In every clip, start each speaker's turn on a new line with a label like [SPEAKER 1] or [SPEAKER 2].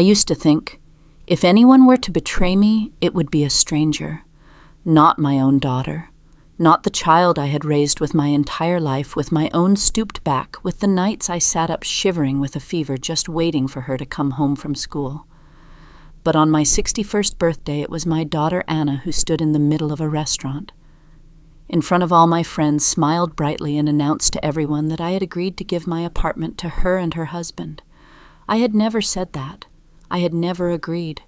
[SPEAKER 1] used to think, if anyone were to betray me, it would be a stranger, not my own daughter, not the child I had raised with my entire life, with my own stooped back, with the nights I sat up shivering with a fever just waiting for her to come home from school. But on my 61st birthday, it was my daughter Anna who stood in the middle of a restaurant. In front of all my friends, smiled brightly and announced to everyone that I had agreed to give my apartment to her and her husband. I had never said that. I had never agreed.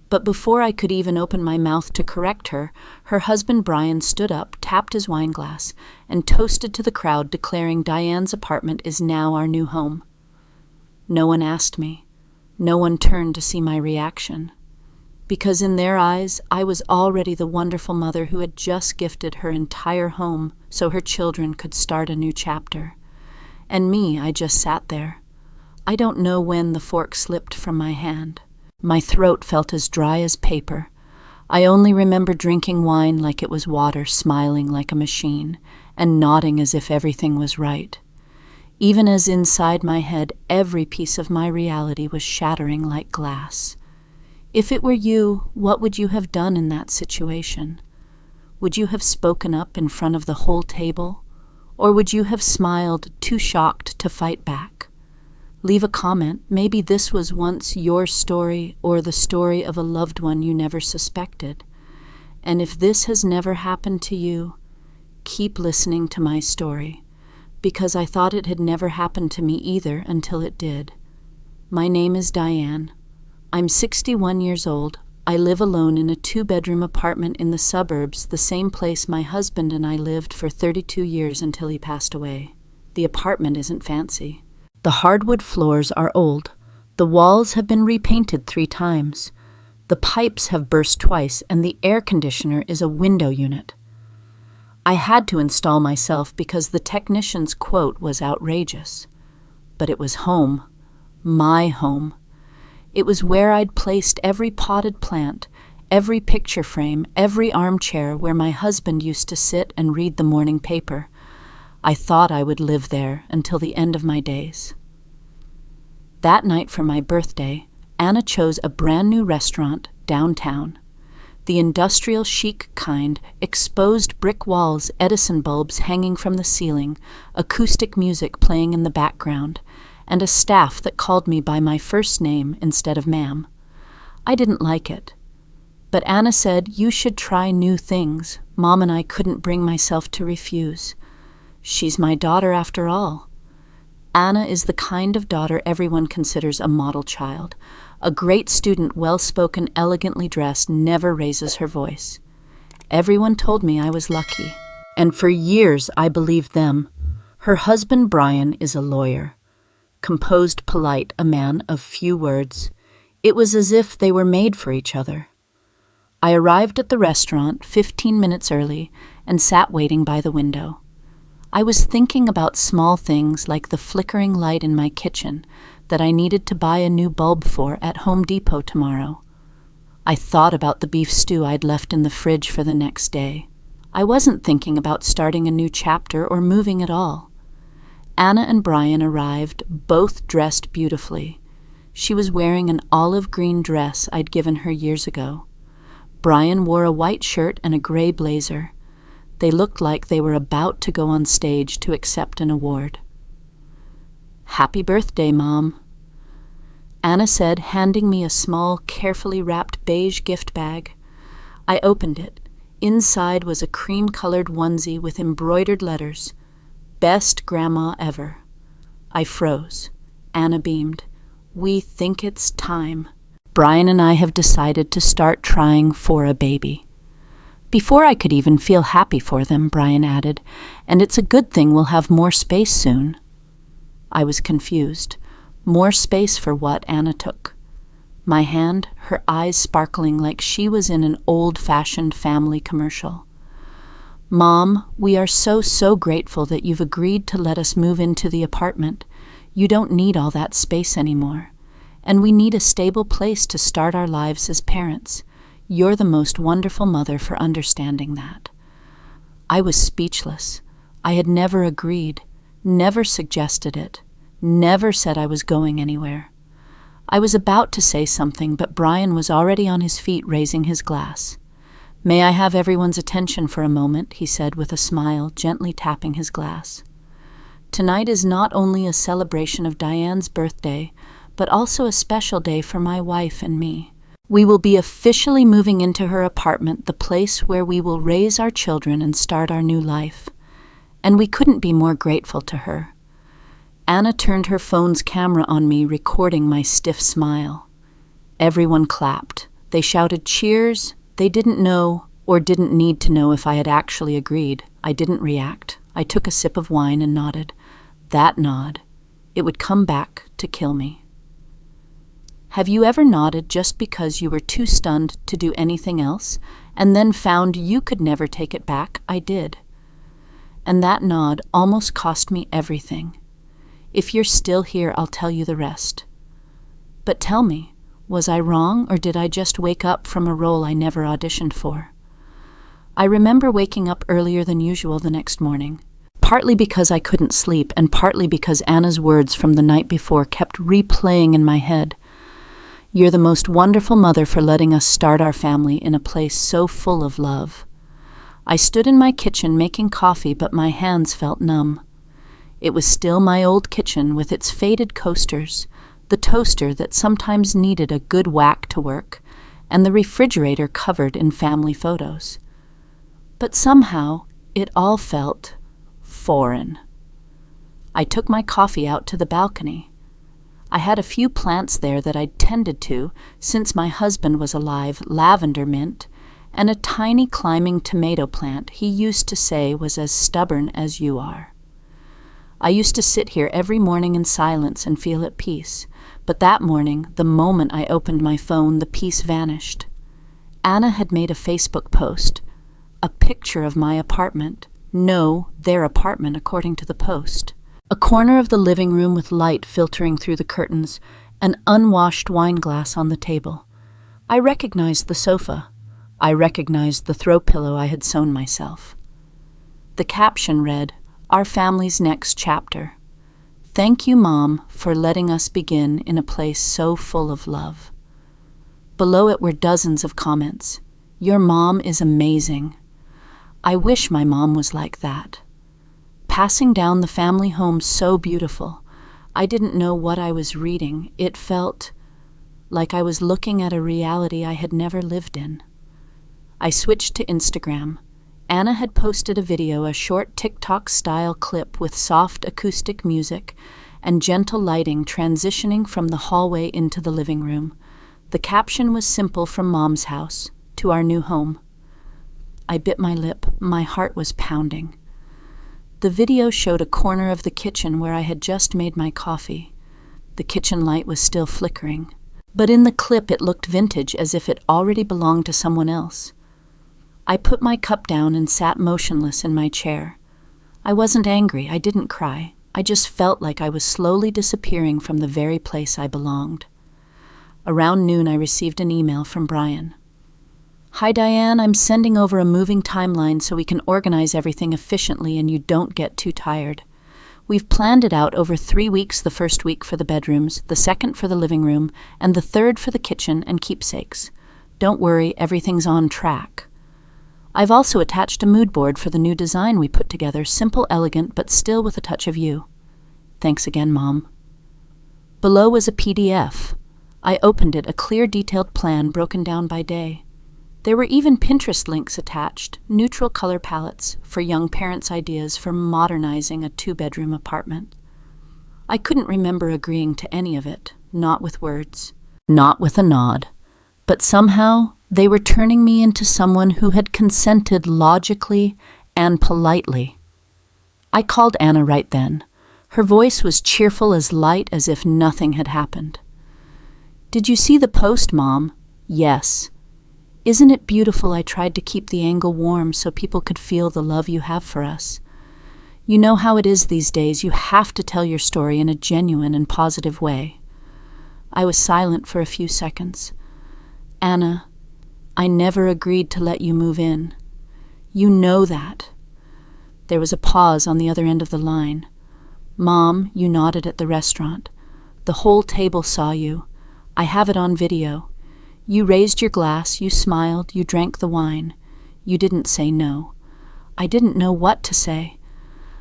[SPEAKER 1] But before I could even open my mouth to correct her, her husband Brian stood up, tapped his wine glass, and toasted to the crowd, declaring Diane's apartment is now our new home. No one asked me. No one turned to see my reaction. Because in their eyes, I was already the wonderful mother who had just gifted her entire home so her children could start a new chapter. And me, I just sat there. I don't know when the fork slipped from my hand. My throat felt as dry as paper. I only remember drinking wine like it was water, smiling like a machine, and nodding as if everything was right. Even as inside my head, every piece of my reality was shattering like glass. If it were you, what would you have done in that situation? Would you have spoken up in front of the whole table? Or would you have smiled, too shocked to fight back? Leave a comment. Maybe this was once your story or the story of a loved one you never suspected. And if this has never happened to you, keep listening to my story, because I thought it had never happened to me either until it did. My name is Diane. I'm 61 years old. I live alone in a 2-bedroom apartment in the suburbs, the same place my husband and I lived for 32 years until he passed away. The apartment isn't fancy. The hardwood floors are old. The walls have been repainted 3 times. The pipes have burst twice, and the air conditioner is a window unit. I had to install myself because the technician's quote was outrageous. But it was home. My home. It was where I'd placed every potted plant, every picture frame, every armchair where my husband used to sit and read the morning paper. I thought I would live there until the end of my days. That night for my birthday, Anna chose a brand new restaurant downtown. The industrial chic kind, exposed brick walls, Edison bulbs hanging from the ceiling, acoustic music playing in the background, and a staff that called me by my first name instead of ma'am. I didn't like it. But Anna said, "You should try new things." Mom and I couldn't bring myself to refuse. She's my daughter after all. Anna is the kind of daughter everyone considers a model child. A great student, well-spoken, elegantly dressed, never raises her voice. Everyone told me I was lucky, and for years I believed them. Her husband, Brian, is a lawyer. Composed, polite, a man of few words. It was as if they were made for each other. I arrived at the restaurant 15 minutes early and sat waiting by the window. I was thinking about small things like the flickering light in my kitchen that I needed to buy a new bulb for at Home Depot tomorrow. I thought about the beef stew I'd left in the fridge for the next day. I wasn't thinking about starting a new chapter or moving at all. Anna and Brian arrived, both dressed beautifully. She was wearing an olive green dress I'd given her years ago. Brian wore a white shirt and a gray blazer. They looked like they were about to go on stage to accept an award. "Happy birthday, Mom," Anna said, handing me a small, carefully wrapped beige gift bag. I opened it. Inside was a cream-colored onesie with embroidered letters. "Best Grandma ever." I froze. Anna beamed. "We think it's time. Brian and I have decided to start trying for a baby." Before I could even feel happy for them, Brian added, "And it's a good thing we'll have more space soon." I was confused. More space for what? Anna took my hand, her eyes sparkling like she was in an old-fashioned family commercial. "Mom, we are so grateful that you've agreed to let us move into the apartment. You don't need all that space anymore. And we need a stable place to start our lives as parents. You're the most wonderful mother for understanding that." I was speechless. I had never agreed, never suggested it, never said I was going anywhere. I was about to say something, but Brian was already on his feet raising his glass. "May I have everyone's attention for a moment?" he said with a smile, gently tapping his glass. "Tonight is not only a celebration of Diane's birthday, but also a special day for my wife and me. We will be officially moving into her apartment, the place where we will raise our children and start our new life. And we couldn't be more grateful to her." Anna turned her phone's camera on me, recording my stiff smile. Everyone clapped. They shouted cheers. They didn't know, or didn't need to know, if I had actually agreed. I didn't react. I took a sip of wine and nodded. That nod, it would come back to kill me. Have you ever nodded just because you were too stunned to do anything else, and then found you could never take it back? I did. And that nod almost cost me everything. If you're still here, I'll tell you the rest. But tell me, was I wrong, or did I just wake up from a role I never auditioned for? I remember waking up earlier than usual the next morning, partly because I couldn't sleep, and partly because Anna's words from the night before kept replaying in my head. "You're the most wonderful mother for letting us start our family in a place so full of love." I stood in my kitchen making coffee, but my hands felt numb. It was still my old kitchen with its faded coasters, the toaster that sometimes needed a good whack to work, and the refrigerator covered in family photos. But somehow it all felt foreign. I took my coffee out to the balcony. I had a few plants there that I'd tended to since my husband was alive, lavender mint, and a tiny climbing tomato plant he used to say was as stubborn as you are. I used to sit here every morning in silence and feel at peace, but that morning, the moment I opened my phone, the peace vanished. Anna had made a Facebook post, a picture of my apartment. No, their apartment, according to the post. A corner of the living room with light filtering through the curtains, an unwashed wine glass on the table. I recognized the sofa. I recognized the throw pillow I had sewn myself. The caption read, "Our family's next chapter. Thank you, Mom, for letting us begin in a place so full of love." Below it were dozens of comments. "Your mom is amazing. I wish my mom was like that. Passing down the family home so beautiful. I didn't know what I was reading. It felt like I was looking at a reality I had never lived in." I switched to Instagram. Anna had posted a video, a short TikTok-style clip with soft acoustic music and gentle lighting transitioning from the hallway into the living room. The caption was simple: "From Mom's house to our new home." I bit my lip. My heart was pounding. The video showed a corner of the kitchen where I had just made my coffee. The kitchen light was still flickering, but in the clip it looked vintage, as if it already belonged to someone else. I put my cup down and sat motionless in my chair. I wasn't angry. I didn't cry. I just felt like I was slowly disappearing from the very place I belonged. Around noon, I received an email from Brian. "Hi, Diane. I'm sending over a moving timeline so we can organize everything efficiently and you don't get too tired. We've planned it out over 3 weeks, the first week for the bedrooms, the second for the living room, and the third for the kitchen and keepsakes. Don't worry, everything's on track. I've also attached a mood board for the new design we put together, simple, elegant, but still with a touch of you. Thanks again, Mom." Below was a PDF. I opened it, a clear, detailed plan broken down by day. There were even Pinterest links attached, neutral color palettes for young parents' ideas for modernizing a 2-bedroom apartment. I couldn't remember agreeing to any of it, not with words, not with a nod, but somehow they were turning me into someone who had consented logically and politely. I called Anna right then. Her voice was cheerful as light, as if nothing had happened. "Did you see the post, Mom?" "Yes. Isn't it beautiful? I tried to keep the angle warm so people could feel the love you have for us. You know how it is these days. You have to tell your story in a genuine and positive way." I was silent for a few seconds. "Anna, I never agreed to let you move in. You know that." There was a pause on the other end of the line. "Mom, you nodded at the restaurant. The whole table saw you. I have it on video. You raised your glass, you smiled, you drank the wine. You didn't say no. I didn't know what to say.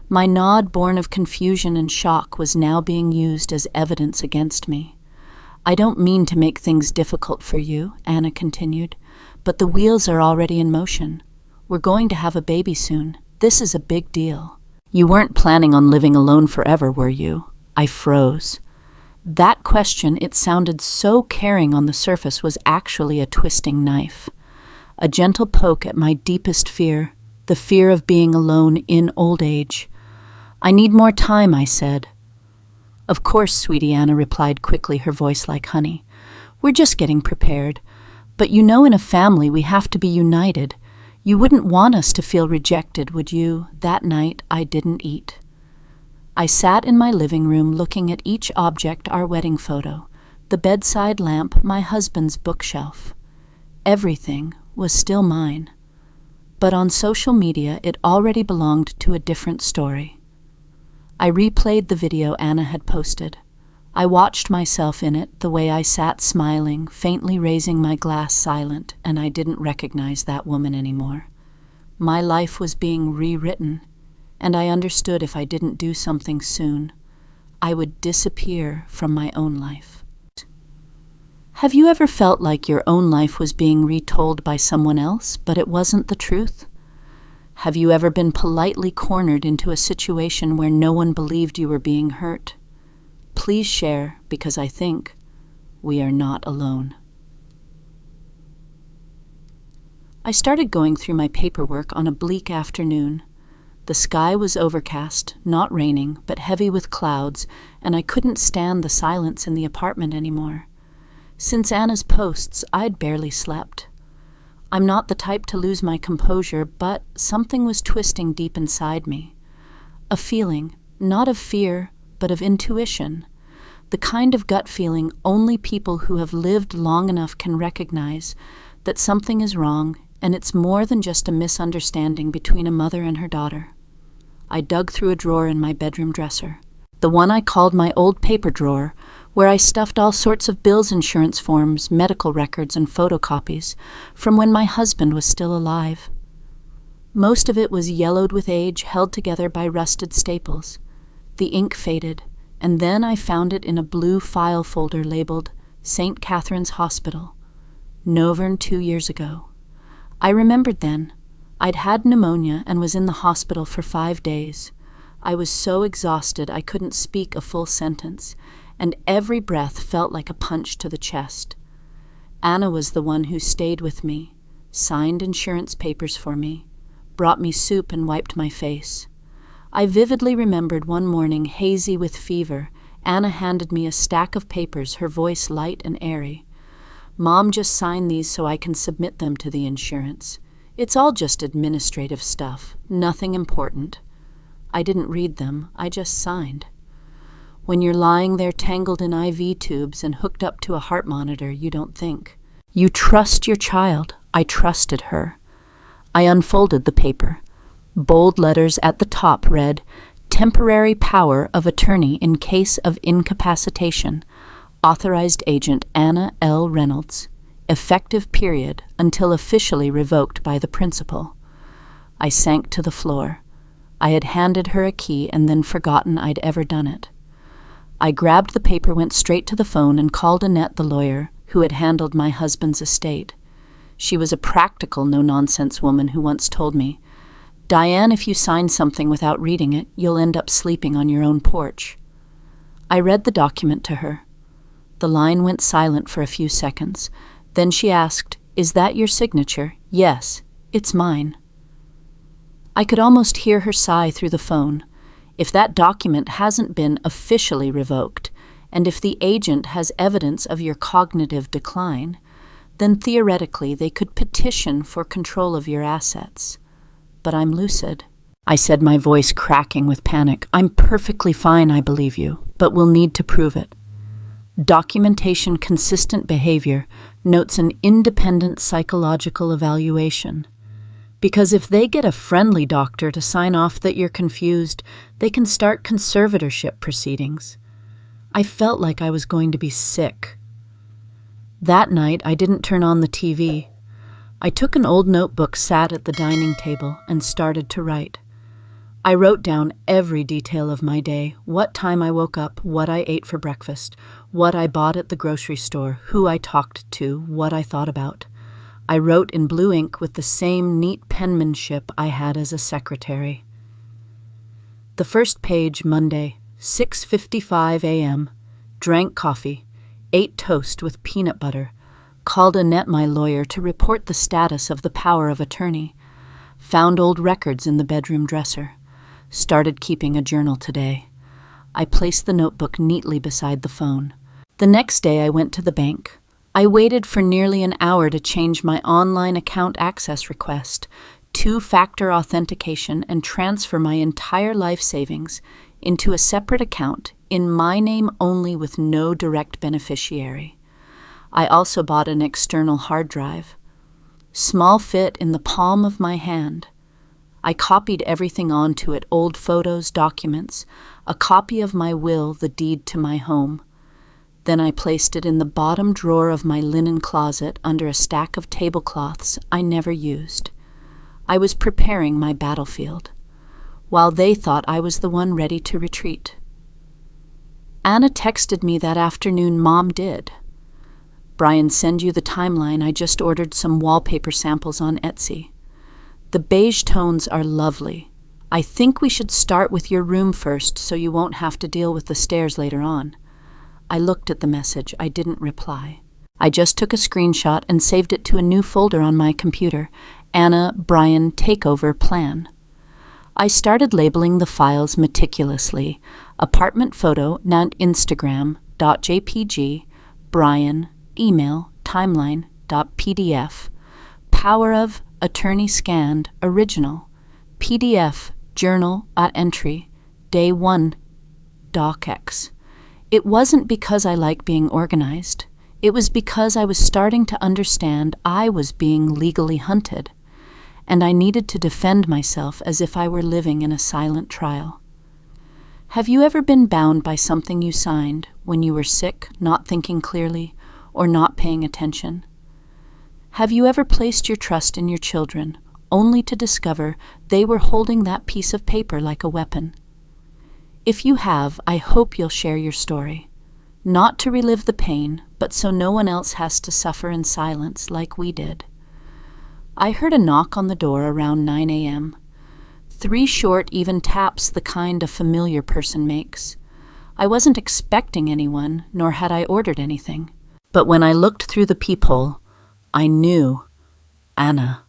[SPEAKER 1] My nod, born of confusion and shock, was now being used as evidence against me. I don't mean to make things difficult for you, Anna continued, but the wheels are already in motion. We're going to have a baby soon. This is a big deal. You weren't planning on living alone forever, were you? I froze. That question, it sounded so caring on the surface, was actually a twisting knife. A gentle poke at my deepest fear, the fear of being alone in old age. I need more time, I said. Of course, sweetie, Anna replied quickly, her voice like honey. We're just getting prepared. But you know, in a family we have to be united. You wouldn't want us to feel rejected, would you? That night I didn't eat. I sat in my living room looking at each object, our wedding photo, the bedside lamp, my husband's bookshelf. Everything was still mine. But on social media it already belonged to a different story. I replayed the video Anna had posted. I watched myself in it, the way I sat smiling, faintly raising my glass silent, and I didn't recognize that woman anymore. My life was being rewritten, and I understood if I didn't do something soon, I would disappear from my own life. Have you ever felt like your own life was being retold by someone else, but it wasn't the truth? Have you ever been politely cornered into a situation where no one believed you were being hurt? Please share, because I think we are not alone. I started going through my paperwork on a bleak afternoon. The sky was overcast, not raining, but heavy with clouds, and I couldn't stand the silence in the apartment anymore. Since Anna's posts, I'd barely slept. I'm not the type to lose my composure, but something was twisting deep inside me. A feeling, not of fear, but of intuition. The kind of gut feeling only people who have lived long enough can recognize, that something is wrong, and it's more than just a misunderstanding between a mother and her daughter. I dug through a drawer in my bedroom dresser, the one I called my old paper drawer, where I stuffed all sorts of bills, insurance forms, medical records, and photocopies from when my husband was still alive. Most of it was yellowed with age, held together by rusted staples. The ink faded, and then I found it in a blue file folder labeled St. Catherine's Hospital, Novern 2 years ago. I remembered then. I'd had pneumonia and was in the hospital for 5 days. I was so exhausted I couldn't speak a full sentence, and every breath felt like a punch to the chest. Anna was the one who stayed with me, signed insurance papers for me, brought me soup and wiped my face. I vividly remembered one morning, hazy with fever, Anna handed me a stack of papers, her voice light and airy. Mom, just sign these so I can submit them to the insurance. It's all just administrative stuff, nothing important. I didn't read them, I just signed. When you're lying there tangled in IV tubes and hooked up to a heart monitor, you don't think. You trust your child. I trusted her. I unfolded the paper. Bold letters at the top read, Temporary Power of Attorney in Case of Incapacitation. Authorized Agent Anna L. Reynolds. Effective period until officially revoked by the principal. I sank to the floor. I had handed her a key and then forgotten I'd ever done it. I grabbed the paper, went straight to the phone, and called Annette, the lawyer, who had handled my husband's estate. She was a practical, no-nonsense woman who once told me, Diane, if you sign something without reading it, you'll end up sleeping on your own porch. I read the document to her. The line went silent for a few seconds. Then she asked, Is that your signature? Yes, it's mine. I could almost hear her sigh through the phone. If that document hasn't been officially revoked, and if the agent has evidence of your cognitive decline, then theoretically they could petition for control of your assets. But I'm lucid. I said, my voice cracking with panic. I'm perfectly fine, I believe you, but we'll need to prove it. Documentation consistent behavior notes an independent psychological evaluation. Because if they get a friendly doctor to sign off that you're confused, they can start conservatorship proceedings. I felt like I was going to be sick. That night, I didn't turn on the TV. I took an old notebook, sat at the dining table, and started to write. I wrote down every detail of my day, what time I woke up, what I ate for breakfast, what I bought at the grocery store, who I talked to, what I thought about. I wrote in blue ink with the same neat penmanship I had as a secretary. The first page, Monday, 6:55 a.m., drank coffee, ate toast with peanut butter, called Annette, my lawyer, to report the status of the power of attorney, found old records in the bedroom dresser, started keeping a journal today. I placed the notebook neatly beside the phone. The next day I went to the bank. I waited for nearly an hour to change my online account access request, two-factor authentication, and transfer my entire life savings into a separate account in my name only with no direct beneficiary. I also bought an external hard drive. Small fit in the palm of my hand. I copied everything onto it, old photos, documents, a copy of my will, the deed to my home. Then I placed it in the bottom drawer of my linen closet under a stack of tablecloths I never used. I was preparing my battlefield, while they thought I was the one ready to retreat. Anna texted me that afternoon. Mom did. Brian, send you the timeline. I just ordered some wallpaper samples on Etsy. The beige tones are lovely. I think we should start with your room first so you won't have to deal with the stairs later on. I looked at the message. I didn't reply. I just took a screenshot and saved it to a new folder on my computer. Anna, Brian, takeover plan. I started labeling the files meticulously. Apartment photo, not Instagram.jpg, Brian, email, timeline.pdf, power of, attorney scanned, original, PDF, journal.entry, day 1, docx. It wasn't because I like being organized. It was because I was starting to understand I was being legally hunted, and I needed to defend myself as if I were living in a silent trial. Have you ever been bound by something you signed when you were sick, not thinking clearly, or not paying attention? Have you ever placed your trust in your children, only to discover they were holding that piece of paper like a weapon? If you have, I hope you'll share your story. Not to relive the pain, but so no one else has to suffer in silence like we did. I heard a knock on the door around 9 a.m. 3 short, even taps, the kind a familiar person makes. I wasn't expecting anyone, nor had I ordered anything. But when I looked through the peephole, I knew Anna.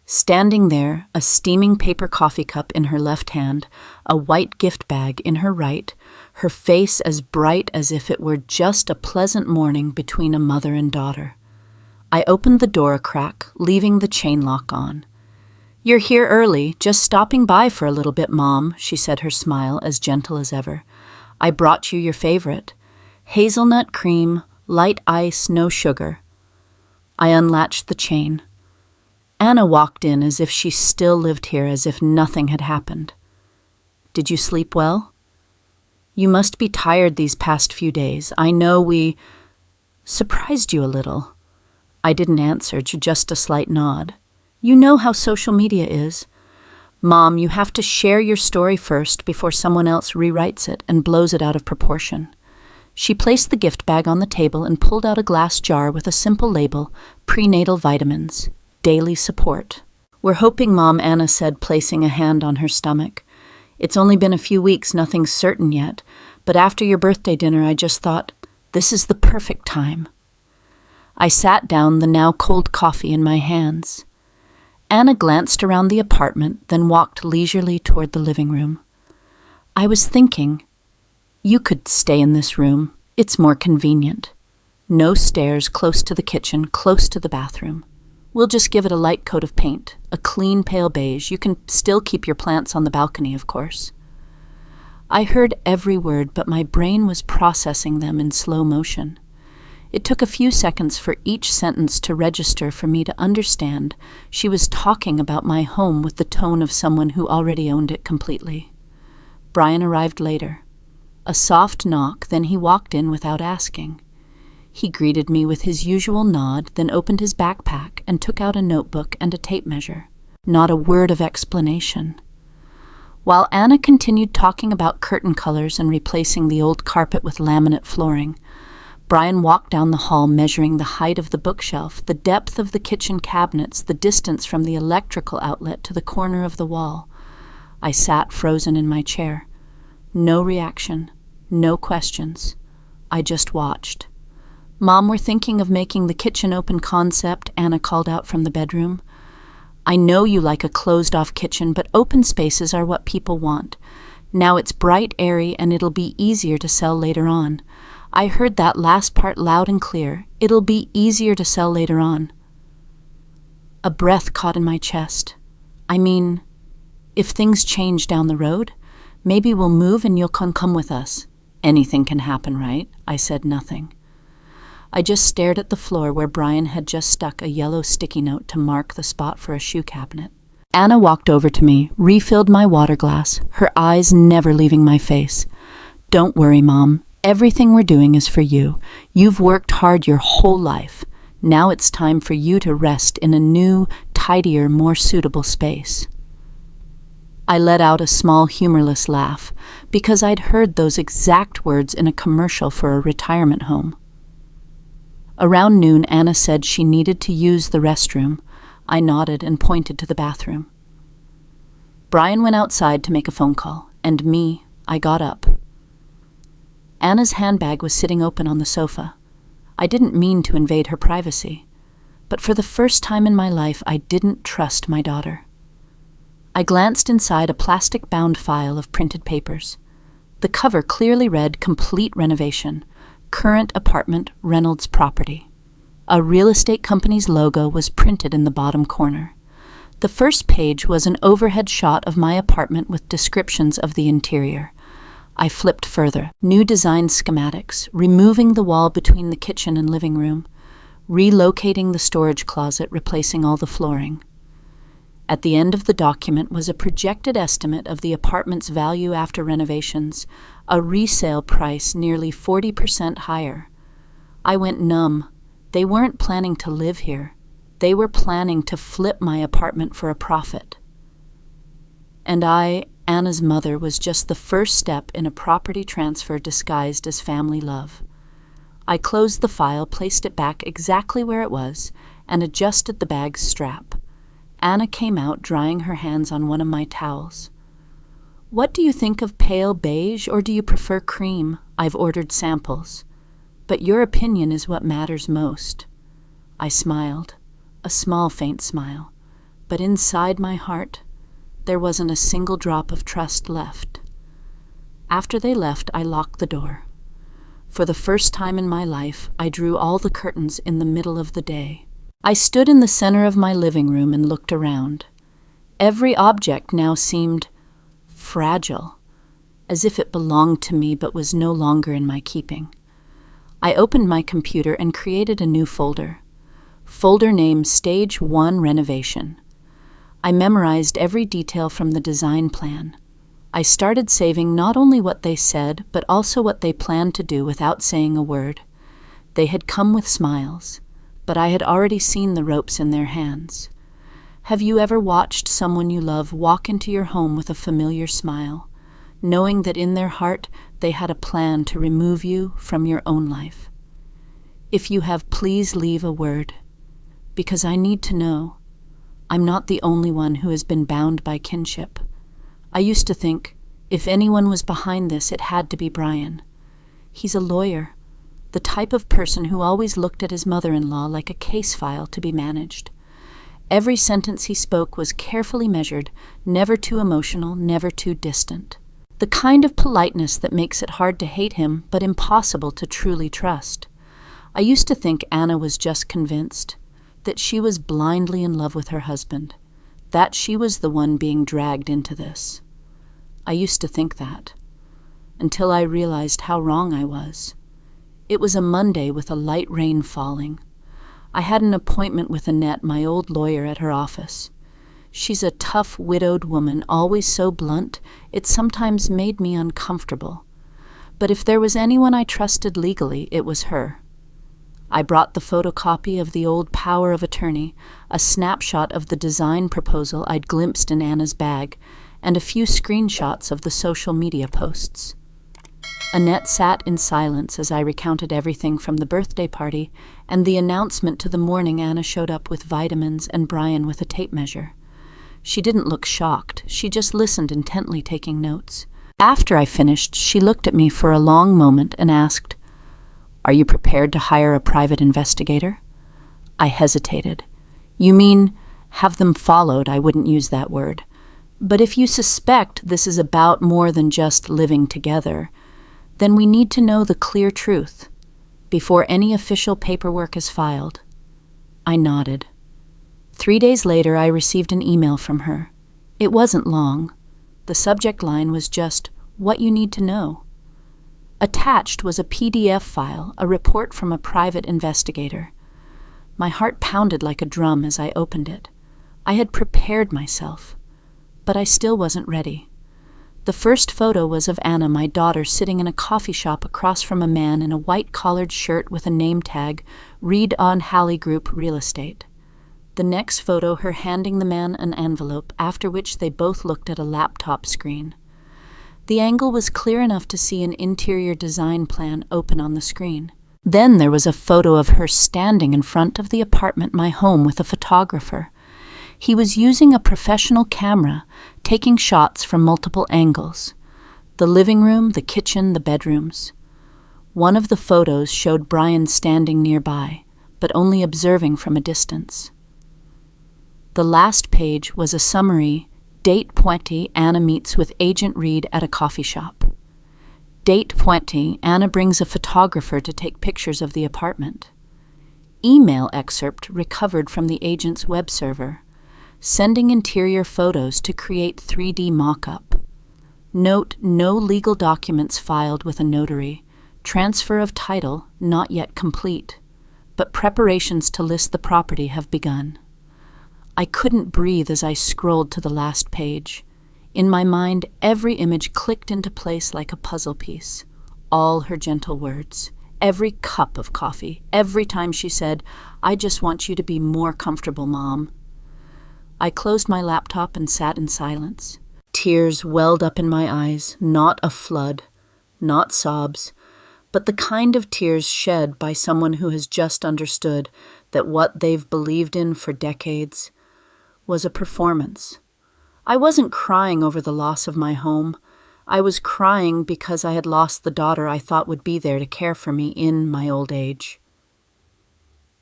[SPEAKER 1] Standing there, a steaming paper coffee cup in her left hand, a white gift bag in her right, her face as bright as if it were just a pleasant morning between a mother and daughter. I opened the door a crack, leaving the chain lock on. "You're here early, just stopping by for a little bit, Mom," she said, her smile as gentle as ever. "I brought you your favorite. Hazelnut cream, light ice, no sugar." I unlatched the chain. Anna walked in as if she still lived here, as if nothing had happened. "Did you sleep well? You must be tired these past few days. I know we surprised you a little." I didn't answer, just a slight nod. "You know how social media is. Mom, you have to share your story first before someone else rewrites it and blows it out of proportion." She placed the gift bag on the table and pulled out a glass jar with a simple label, prenatal vitamins. Daily support. "We're hoping, Mom," Anna said, placing a hand on her stomach. "It's only been a few weeks, nothing's certain yet, but after your birthday dinner I just thought, this is the perfect time." I sat down, the now cold coffee in my hands. Anna glanced around the apartment, then walked leisurely toward the living room. "I was thinking, you could stay in this room. It's more convenient. No stairs, close to the kitchen, close to the bathroom. We'll just give it a light coat of paint, a clean pale beige. You can still keep your plants on the balcony, of course." I heard every word, but my brain was processing them in slow motion. It took a few seconds for each sentence to register for me to understand she was talking about my home with the tone of someone who already owned it completely. Brian arrived later. A soft knock, then he walked in without asking. He greeted me with his usual nod, then opened his backpack and took out a notebook and a tape measure. Not a word of explanation. While Anna continued talking about curtain colors and replacing the old carpet with laminate flooring, Brian walked down the hall measuring the height of the bookshelf, the depth of the kitchen cabinets, the distance from the electrical outlet to the corner of the wall. I sat frozen in my chair. No reaction, no questions. I just watched. "Mom, we're thinking of making the kitchen open concept," Anna called out from the bedroom. "I know you like a closed-off kitchen, but open spaces are what people want. Now it's bright, airy, and it'll be easier to sell later on." I heard that last part loud and clear. It'll be easier to sell later on. A breath caught in my chest. I mean, if things change down the road, maybe we'll move and you'll come with us. Anything can happen, right? I said nothing. I just stared at the floor where Brian had just stuck a yellow sticky note to mark the spot for a shoe cabinet. Anna walked over to me, refilled my water glass, her eyes never leaving my face. "Don't worry, Mom. Everything we're doing is for you. You've worked hard your whole life. Now it's time for you to rest in a new, tidier, more suitable space." I let out a small, humorless laugh, because I'd heard those exact words in a commercial for a retirement home. Around noon, Anna said she needed to use the restroom. I nodded and pointed to the bathroom. Brian went outside to make a phone call, and I got up. Anna's handbag was sitting open on the sofa. I didn't mean to invade her privacy, but for the first time in my life, I didn't trust my daughter. I glanced inside a plastic-bound file of printed papers. The cover clearly read "Complete Renovation, Current Apartment, Reynolds Property." A real estate company's logo was printed in the bottom corner. The first page was an overhead shot of my apartment with descriptions of the interior. I flipped further. New design schematics, removing the wall between the kitchen and living room, relocating the storage closet, replacing all the flooring. At the end of the document was a projected estimate of the apartment's value after renovations, a resale price nearly 40% higher. I went numb. They weren't planning to live here. They were planning to flip my apartment for a profit. And Anna's mother, was just the first step in a property transfer disguised as family love. I closed the file, placed it back exactly where it was, and adjusted the bag's strap. Anna came out, drying her hands on one of my towels. "What do you think of pale beige, or do you prefer cream? I've ordered samples. But your opinion is what matters most." I smiled, a small, faint smile, but inside my heart, there wasn't a single drop of trust left. After they left, I locked the door. For the first time in my life, I drew all the curtains in the middle of the day. I stood in the center of my living room and looked around. Every object now seemed fragile, as if it belonged to me but was no longer in my keeping. I opened my computer and created a new folder. Folder name Stage 1 Renovation. I memorized every detail from the design plan. I started saving not only what they said, but also what they planned to do without saying a word. They had come with smiles, but I had already seen the ropes in their hands. Have you ever watched someone you love walk into your home with a familiar smile, knowing that in their heart they had a plan to remove you from your own life? If you have, please leave a word, because I need to know. I'm not the only one who has been bound by kinship. I used to think, if anyone was behind this, it had to be Brian. He's a lawyer, the type of person who always looked at his mother-in-law like a case file to be managed. Every sentence he spoke was carefully measured, never too emotional, never too distant. The kind of politeness that makes it hard to hate him, but impossible to truly trust. I used to think Anna was just convinced, that she was blindly in love with her husband, that she was the one being dragged into this. I used to think that, until I realized how wrong I was. It was a Monday with a light rain falling. I had an appointment with Annette, my old lawyer, at her office. She's a tough, widowed woman, always so blunt, it sometimes made me uncomfortable. But if there was anyone I trusted legally, it was her. I brought the photocopy of the old power of attorney, a snapshot of the design proposal I'd glimpsed in Anna's bag, and a few screenshots of the social media posts. Annette sat in silence as I recounted everything from the birthday party and the announcement to the morning Anna showed up with vitamins and Brian with a tape measure. She didn't look shocked. She just listened intently, taking notes. After I finished, she looked at me for a long moment and asked, "Are you prepared to hire a private investigator?" I hesitated. "You mean have them followed?" I wouldn't use that word. "But if you suspect this is about more than just living together, then we need to know the clear truth before any official paperwork is filed." I nodded. 3 days later, I received an email from her. It wasn't long. The subject line was just, "What you need to know." Attached was a PDF file, a report from a private investigator. My heart pounded like a drum as I opened it. I had prepared myself, but I still wasn't ready. The first photo was of Anna, my daughter, sitting in a coffee shop across from a man in a white-collared shirt with a name tag, "Read on Halley Group Real Estate." The next photo, her handing the man an envelope, after which they both looked at a laptop screen. The angle was clear enough to see an interior design plan open on the screen. Then there was a photo of her standing in front of the apartment, my home, with a photographer. He was using a professional camera, taking shots from multiple angles. The living room, the kitchen, the bedrooms. One of the photos showed Brian standing nearby, but only observing from a distance. The last page was a summary, date pointy, Anna meets with Agent Reed at a coffee shop. Date pointy, Anna brings a photographer to take pictures of the apartment. Email excerpt recovered from the agent's web server. Sending interior photos to create 3D mock-up. Note, no legal documents filed with a notary. Transfer of title not yet complete, but preparations to list the property have begun. I couldn't breathe as I scrolled to the last page. In my mind, every image clicked into place like a puzzle piece. All her gentle words, every cup of coffee, every time she said, "I just want you to be more comfortable, Mom." I closed my laptop and sat in silence. Tears welled up in my eyes, not a flood, not sobs, but the kind of tears shed by someone who has just understood that what they've believed in for decades was a performance. I wasn't crying over the loss of my home. I was crying because I had lost the daughter I thought would be there to care for me in my old age.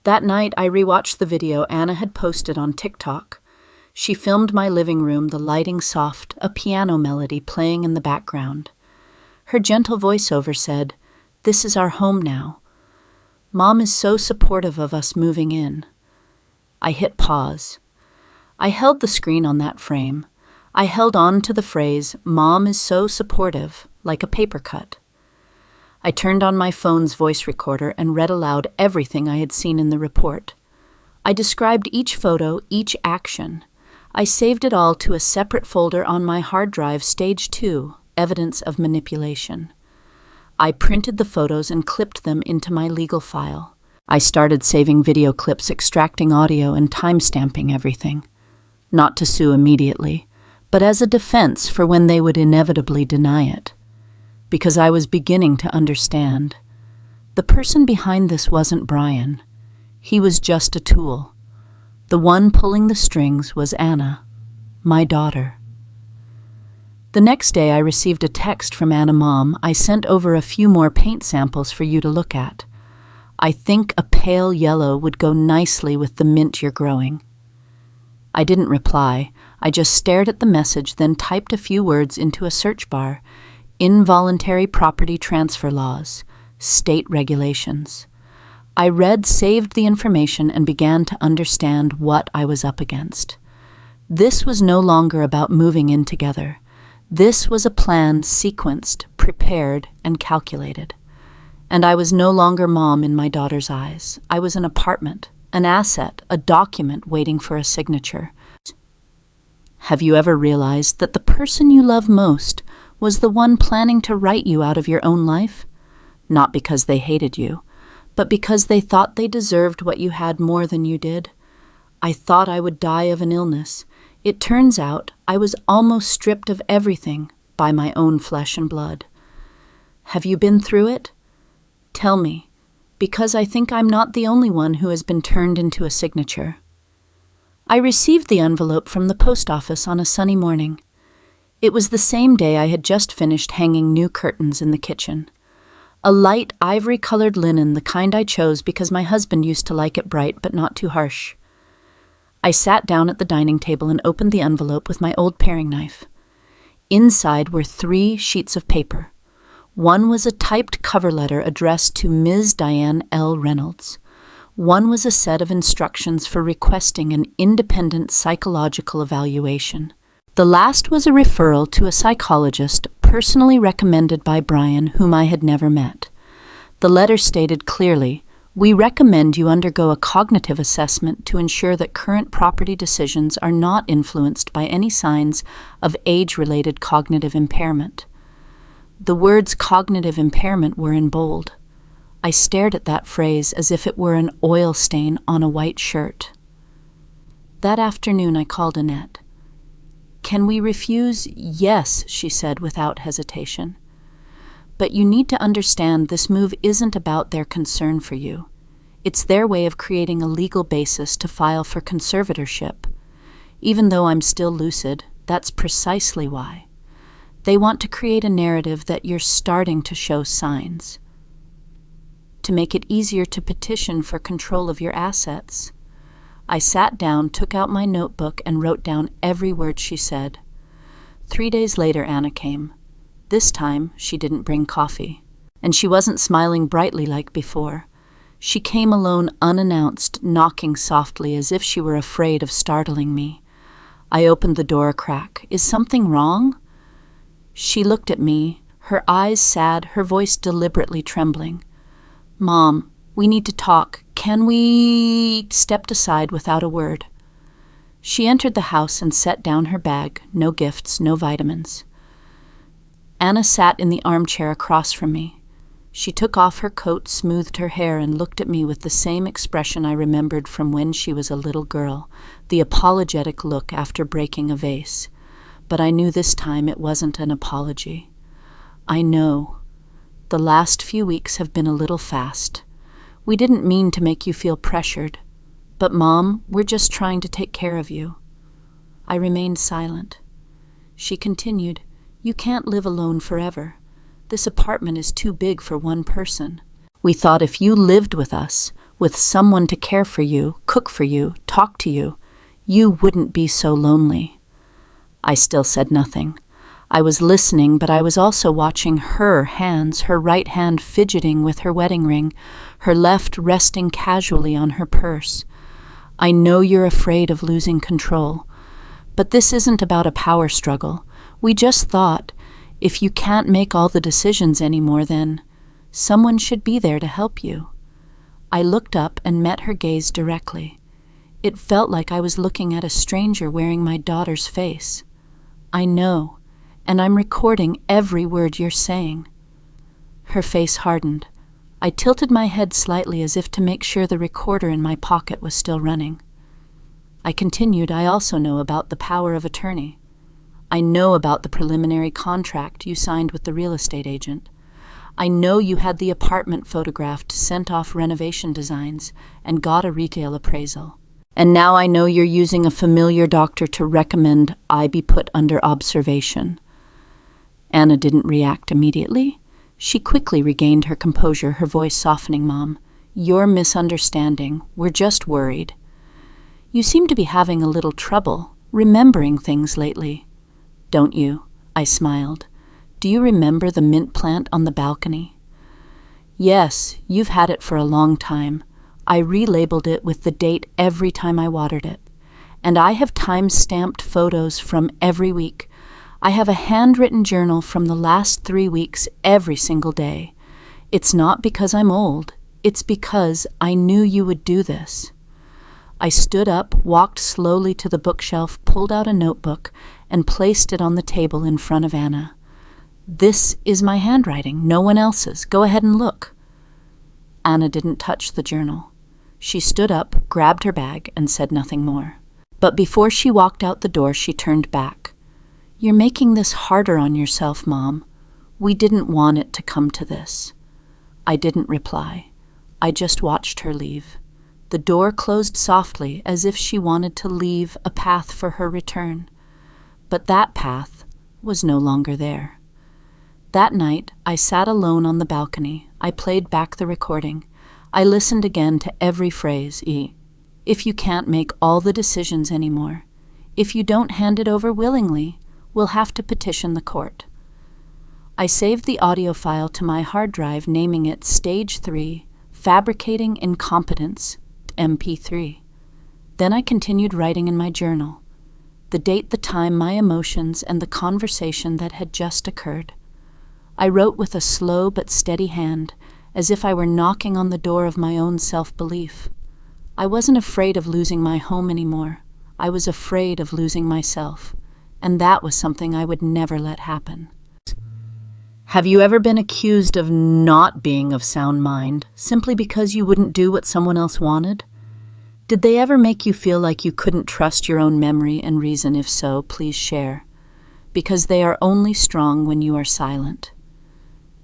[SPEAKER 1] That night, I rewatched the video Anna had posted on TikTok. She filmed my living room, the lighting soft, a piano melody playing in the background. Her gentle voiceover said, "This is our home now. Mom is so supportive of us moving in." I hit pause. I held the screen on that frame. I held on to the phrase, "Mom is so supportive," like a paper cut. I turned on my phone's voice recorder and read aloud everything I had seen in the report. I described each photo, each action. I saved it all to a separate folder on my hard drive, Stage 2, Evidence of Manipulation. I printed the photos and clipped them into my legal file. I started saving video clips, extracting audio, and timestamping everything. Not to sue immediately, but as a defense for when they would inevitably deny it. Because I was beginning to understand. The person behind this wasn't Brian. He was just a tool. The one pulling the strings was Anna, my daughter. The next day I received a text from Anna, "Mom, I sent over a few more paint samples for you to look at. I think a pale yellow would go nicely with the mint you're growing." I didn't reply. I just stared at the message, then typed a few words into a search bar. Involuntary property transfer laws, state regulations. I read, saved the information, and began to understand what I was up against. This was no longer about moving in together. This was a plan sequenced, prepared, and calculated. And I was no longer mom in my daughter's eyes. I was an apartment, an asset, a document waiting for a signature. Have you ever realized that the person you love most was the one planning to write you out of your own life? Not because they hated you, but because they thought they deserved what you had more than you did. I thought I would die of an illness. It turns out I was almost stripped of everything by my own flesh and blood. Have you been through it? Tell me, because I think I'm not the only one who has been turned into a signature. I received the envelope from the post office on a sunny morning. It was the same day I had just finished hanging new curtains in the kitchen. A light ivory-colored linen, the kind I chose because my husband used to like it bright but not too harsh. I sat down at the dining table and opened the envelope with my old paring knife. Inside were 3 sheets of paper. One was a typed cover letter addressed to Ms. Diane L. Reynolds. One was a set of instructions for requesting an independent psychological evaluation. The last was a referral to a psychologist personally recommended by Brian, whom I had never met. The letter stated clearly, "We recommend you undergo a cognitive assessment to ensure that current property decisions are not influenced by any signs of age-related cognitive impairment." The words cognitive impairment were in bold. I stared at that phrase as if it were an oil stain on a white shirt. That afternoon I called Annette. "Can we refuse?" "Yes," she said without hesitation. "But you need to understand this move isn't about their concern for you. It's their way of creating a legal basis to file for conservatorship. Even though I'm still lucid, that's precisely why. They want to create a narrative that you're starting to show signs. To make it easier to petition for control of your assets." I sat down, took out my notebook, and wrote down every word she said. 3 days later, Anna came. This time, she didn't bring coffee. And she wasn't smiling brightly like before. She came alone unannounced, knocking softly as if she were afraid of startling me. I opened the door a crack. "Is something wrong?" She looked at me, her eyes sad, her voice deliberately trembling. "Mom, we need to talk. Can we?" Stepped aside without a word. She entered the house and set down her bag. No gifts, no vitamins. Anna sat in the armchair across from me. She took off her coat, smoothed her hair, and looked at me with the same expression I remembered from when she was a little girl, the apologetic look after breaking a vase. But I knew this time it wasn't an apology. "I know. The last few weeks have been a little fast. We didn't mean to make you feel pressured. But, Mom, we're just trying to take care of you." I remained silent. She continued, "You can't live alone forever. This apartment is too big for one person. We thought if you lived with us, with someone to care for you, cook for you, talk to you, you wouldn't be so lonely." I still said nothing. I was listening, but I was also watching her hands, her right hand fidgeting with her wedding ring, her left resting casually on her purse. "I know you're afraid of losing control, but this isn't about a power struggle. We just thought, if you can't make all the decisions anymore, then someone should be there to help you." I looked up and met her gaze directly. It felt like I was looking at a stranger wearing my daughter's face. "I know, and I'm recording every word you're saying." Her face hardened. I tilted my head slightly as if to make sure the recorder in my pocket was still running. I continued, "I also know about the power of attorney. I know about the preliminary contract you signed with the real estate agent. I know you had the apartment photographed, sent off renovation designs, and got a retail appraisal. And now I know you're using a familiar doctor to recommend I be put under observation." Anna didn't react immediately. She quickly regained her composure, her voice softening. "Mom, you're misunderstanding. We're just worried. You seem to be having a little trouble remembering things lately." "Don't you?" I smiled. "Do you remember the mint plant on the balcony?" "Yes, you've had it for a long time. I relabeled it with the date every time I watered it. And I have time-stamped photos from every week. I have a handwritten journal from the last 3 weeks every single day. It's not because I'm old. It's because I knew you would do this." I stood up, walked slowly to the bookshelf, pulled out a notebook, and placed it on the table in front of Anna. "This is my handwriting, no one else's. Go ahead and look." Anna didn't touch the journal. She stood up, grabbed her bag, and said nothing more. But before she walked out the door, she turned back. "You're making this harder on yourself, Mom. We didn't want it to come to this." I didn't reply. I just watched her leave. The door closed softly, as if she wanted to leave a path for her return. But that path was no longer there. That night, I sat alone on the balcony. I played back the recording. I listened again to every phrase. If you can't make all the decisions anymore, if you don't hand it over willingly, we'll have to petition the court. I saved the audio file to my hard drive, naming it Stage 3, Fabricating Incompetence, MP3. Then I continued writing in my journal. The date, the time, my emotions, and the conversation that had just occurred. I wrote with a slow but steady hand, as if I were knocking on the door of my own self-belief. I wasn't afraid of losing my home anymore. I was afraid of losing myself, and that was something I would never let happen. Have you ever been accused of not being of sound mind simply because you wouldn't do what someone else wanted? Did they ever make you feel like you couldn't trust your own memory and reason? If so, please share, because they are only strong when you are silent.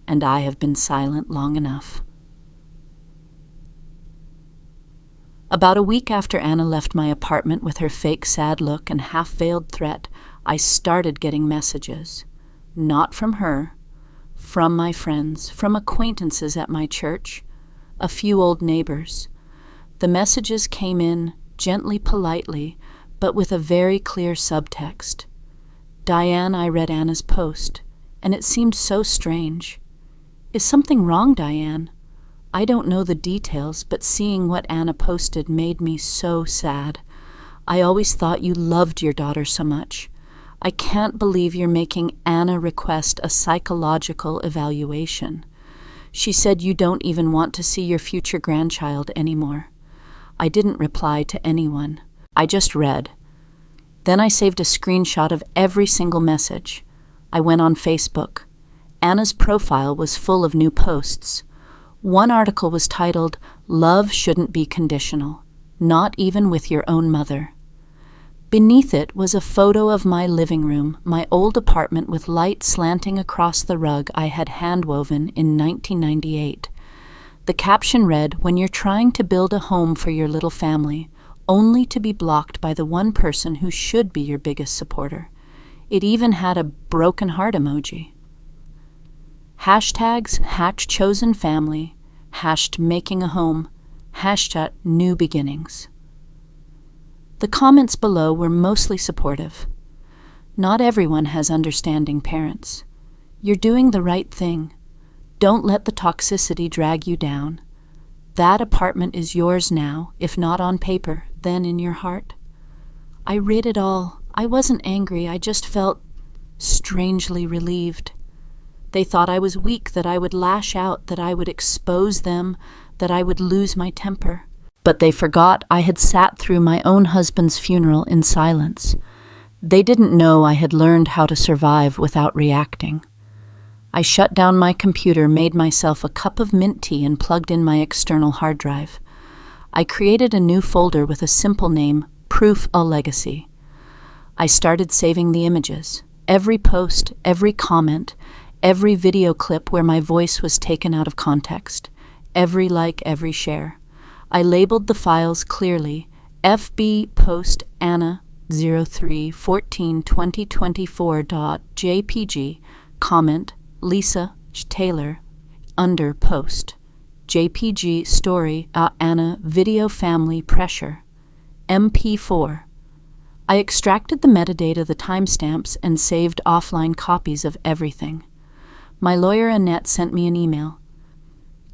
[SPEAKER 1] And I have been silent long enough. About a week after Anna left my apartment with her fake sad look and half-veiled threat, I started getting messages. Not from her, from my friends, from acquaintances at my church, a few old neighbors. The messages came in gently, politely, but with a very clear subtext. "Diane, I read Anna's post, and it seemed so strange. Is something wrong, Diane? I don't know the details, but seeing what Anna posted made me so sad. I always thought you loved your daughter so much. I can't believe you're making Anna request a psychological evaluation. She said you don't even want to see your future grandchild anymore." I didn't reply to anyone. I just read. Then I saved a screenshot of every single message. I went on Facebook. Anna's profile was full of new posts. One article was titled, "Love Shouldn't Be Conditional, Not Even With Your Own Mother." Beneath it was a photo of my living room, my old apartment with light slanting across the rug I had hand-woven in 1998. The caption read, "When you're trying to build a home for your little family, only to be blocked by the one person who should be your biggest supporter." It even had a broken heart emoji. Hashtags, #chosen_family, #making a home, #new beginnings. The comments below were mostly supportive. Not everyone has understanding parents. You're doing the right thing. Don't let the toxicity drag you down. That apartment is yours now, if not on paper, then in your heart. I read it all. I wasn't angry, I just felt strangely relieved. They thought I was weak, that I would lash out, that I would expose them, that I would lose my temper. But they forgot I had sat through my own husband's funeral in silence. They didn't know I had learned how to survive without reacting. I shut down my computer, made myself a cup of mint tea, and plugged in my external hard drive. I created a new folder with a simple name, Proof a Legacy. I started saving the images, every post, every comment, every video clip where my voice was taken out of context, every like, every share. I labeled the files clearly, FB post Anna 03/14/2024.jpg, comment Lisa Taylor, under post, JPG story Anna video family pressure, MP4. I extracted the metadata, the timestamps, and saved offline copies of everything. My lawyer Annette sent me an email.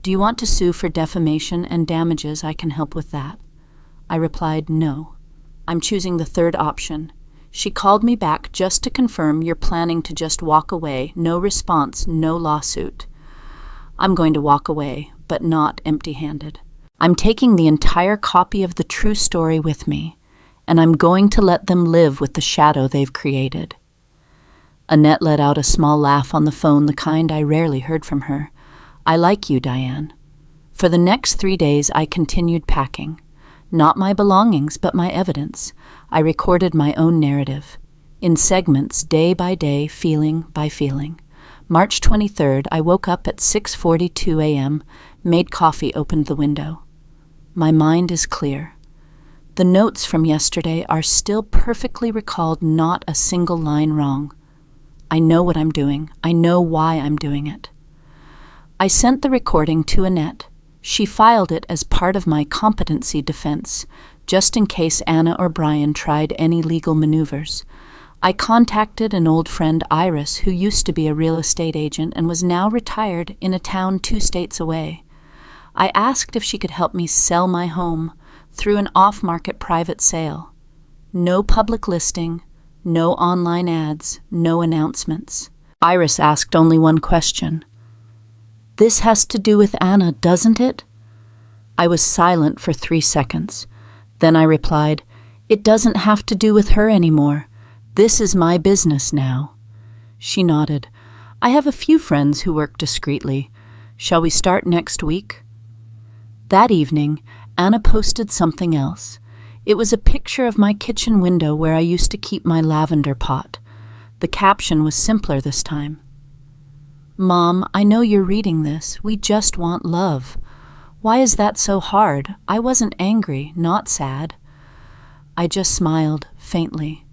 [SPEAKER 1] "Do you want to sue for defamation and damages? I can help with that." I replied, "No. I'm choosing the third option." She called me back just to confirm, "You're planning to just walk away, no response, no lawsuit." I'm going to walk away, but not empty-handed. I'm taking the entire copy of the true story with me, and I'm going to let them live with the shadow they've created. Annette let out a small laugh on the phone, the kind I rarely heard from her. "I like you, Diane." For the next 3 days, I continued packing. Not my belongings, but my evidence. I recorded my own narrative. In segments, day by day, feeling by feeling. March 23rd, I woke up at 6:42 a.m., made coffee, opened the window. My mind is clear. The notes from yesterday are still perfectly recalled, not a single line wrong. I know what I'm doing. I know why I'm doing it. I sent the recording to Annette. She filed it as part of my competency defense, just in case Anna or Brian tried any legal maneuvers. I contacted an old friend, Iris, who used to be a real estate agent and was now retired in a town 2 states away. I asked if she could help me sell my home through an off-market private sale. No public listing, no online ads, no announcements. Iris asked only one question. "This has to do with Anna, doesn't it?" I was silent for 3 seconds. Then I replied, "It doesn't have to do with her anymore. This is my business now." She nodded. "I have a few friends who work discreetly. Shall we start next week?" That evening, Anna posted something else. It was a picture of my kitchen window where I used to keep my lavender pot. The caption was simpler this time. "Mom, I know you're reading this. We just want love. Why is that so hard? I wasn't angry, not sad." I just smiled, faintly.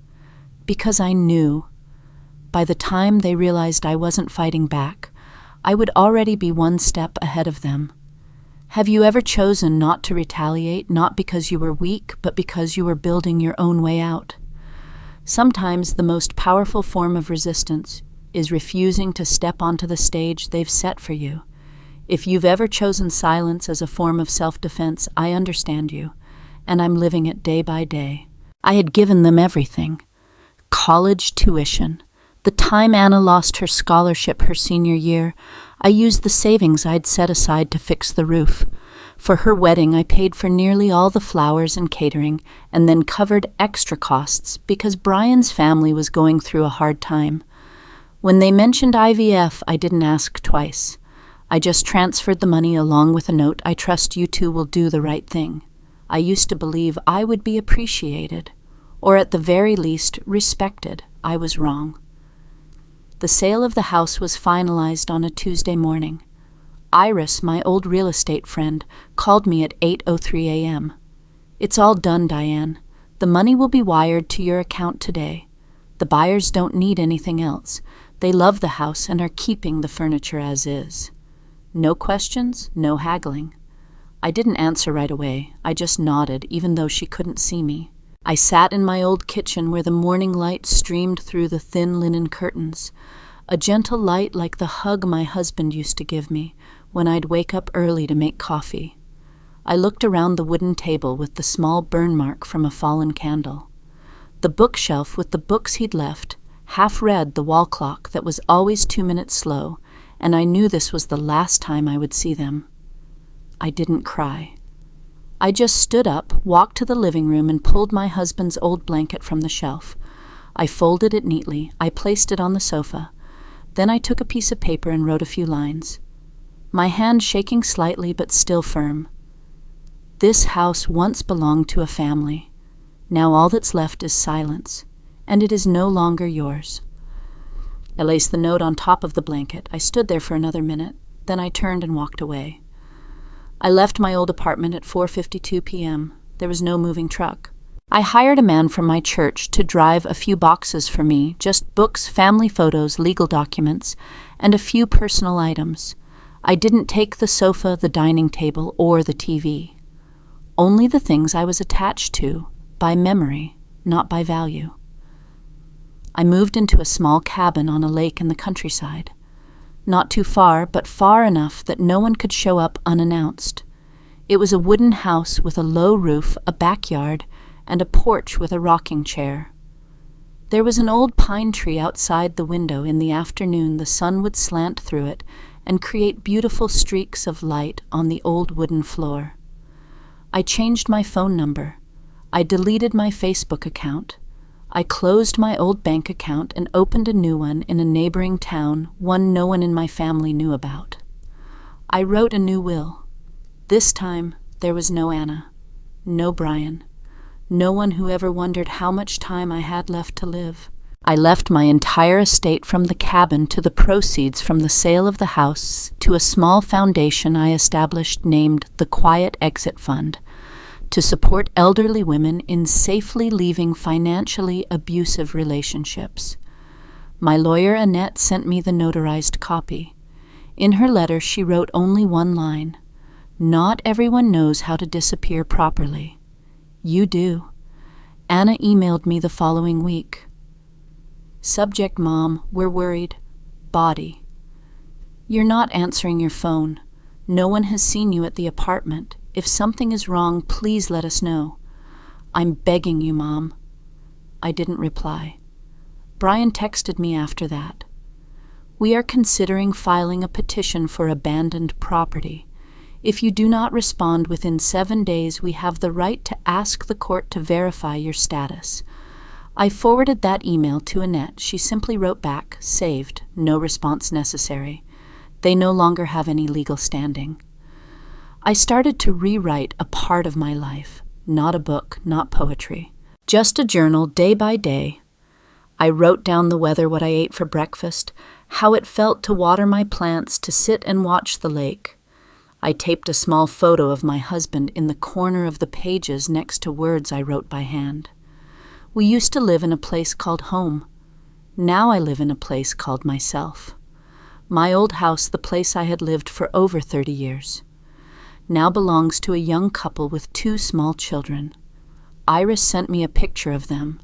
[SPEAKER 1] Because I knew. By the time they realized I wasn't fighting back, I would already be 1 step ahead of them. Have you ever chosen not to retaliate, not because you were weak, but because you were building your own way out? Sometimes the most powerful form of resistance is refusing to step onto the stage they've set for you. If you've ever chosen silence as a form of self-defense, I understand you, and I'm living it day by day. I had given them everything. College tuition. The time Anna lost her scholarship her senior year, I used the savings I'd set aside to fix the roof. For her wedding, I paid for nearly all the flowers and catering, and then covered extra costs because Brian's family was going through a hard time. When they mentioned IVF, I didn't ask twice. I just transferred the money along with a note, "I trust you two will do the right thing." I used to believe I would be appreciated, or at the very least, respected. I was wrong. The sale of the house was finalized on a Tuesday morning. Iris, my old real estate friend, called me at 8:03 a.m. "It's all done, Diane. The money will be wired to your account today. The buyers don't need anything else. They love the house and are keeping the furniture as is. No questions, no haggling." I didn't answer right away. I just nodded, even though she couldn't see me. I sat in my old kitchen where the morning light streamed through the thin linen curtains, a gentle light like the hug my husband used to give me when I'd wake up early to make coffee. I looked around the wooden table with the small burn mark from a fallen candle. The bookshelf with the books he'd left, half read the wall clock that was always 2 minutes slow, and I knew this was the last time I would see them. I didn't cry. I just stood up, walked to the living room, and pulled my husband's old blanket from the shelf. I folded it neatly. I placed it on the sofa. Then I took a piece of paper and wrote a few lines. My hand shaking slightly but still firm. "This house once belonged to a family. Now all that's left is silence, and it is no longer yours." I laced the note on top of the blanket. I stood there for another minute. Then I turned and walked away. I left my old apartment at 4:52 p.m. There was no moving truck. I hired a man from my church to drive a few boxes for me, just books, family photos, legal documents, and a few personal items. I didn't take the sofa, the dining table, or the TV. Only the things I was attached to, by memory, not by value. I moved into a small cabin on a lake in the countryside. Not too far, but far enough that no one could show up unannounced. It was a wooden house with a low roof, a backyard, and a porch with a rocking chair. There was an old pine tree outside the window. In the afternoon, the sun would slant through it and create beautiful streaks of light on the old wooden floor. I changed my phone number. I deleted my Facebook account. I closed my old bank account and opened a new one in a neighboring town, one no one in my family knew about. I wrote a new will. This time, there was no Anna, no Brian, no one who ever wondered how much time I had left to live. I left my entire estate, from the cabin to the proceeds from the sale of the house to a small foundation I established named the Quiet Exit Fund, to support elderly women in safely leaving financially abusive relationships. My lawyer Annette sent me the notarized copy. In her letter, she wrote only one line: "Not everyone knows how to disappear properly. You do." Anna emailed me the following week. Subject: Mom, we're worried. Body: You're not answering your phone. No one has seen you at the apartment. If something is wrong, please let us know. I'm begging you, Mom. I didn't reply. Brian texted me after that. We are considering filing a petition for abandoned property. If you do not respond within 7 days, we have the right to ask the court to verify your status. I forwarded that email to Annette. She simply wrote back, "Saved, no response necessary." They no longer have any legal standing. I started to rewrite a part of my life, not a book, not poetry, just a journal day by day. I wrote down the weather, what I ate for breakfast, how it felt to water my plants, to sit and watch the lake. I taped a small photo of my husband in the corner of the pages next to words I wrote by hand. We used to live in a place called home. Now I live in a place called myself. My old house, the place I had lived for over 30 years, now belongs to a young couple with 2 small children. Iris sent me a picture of them.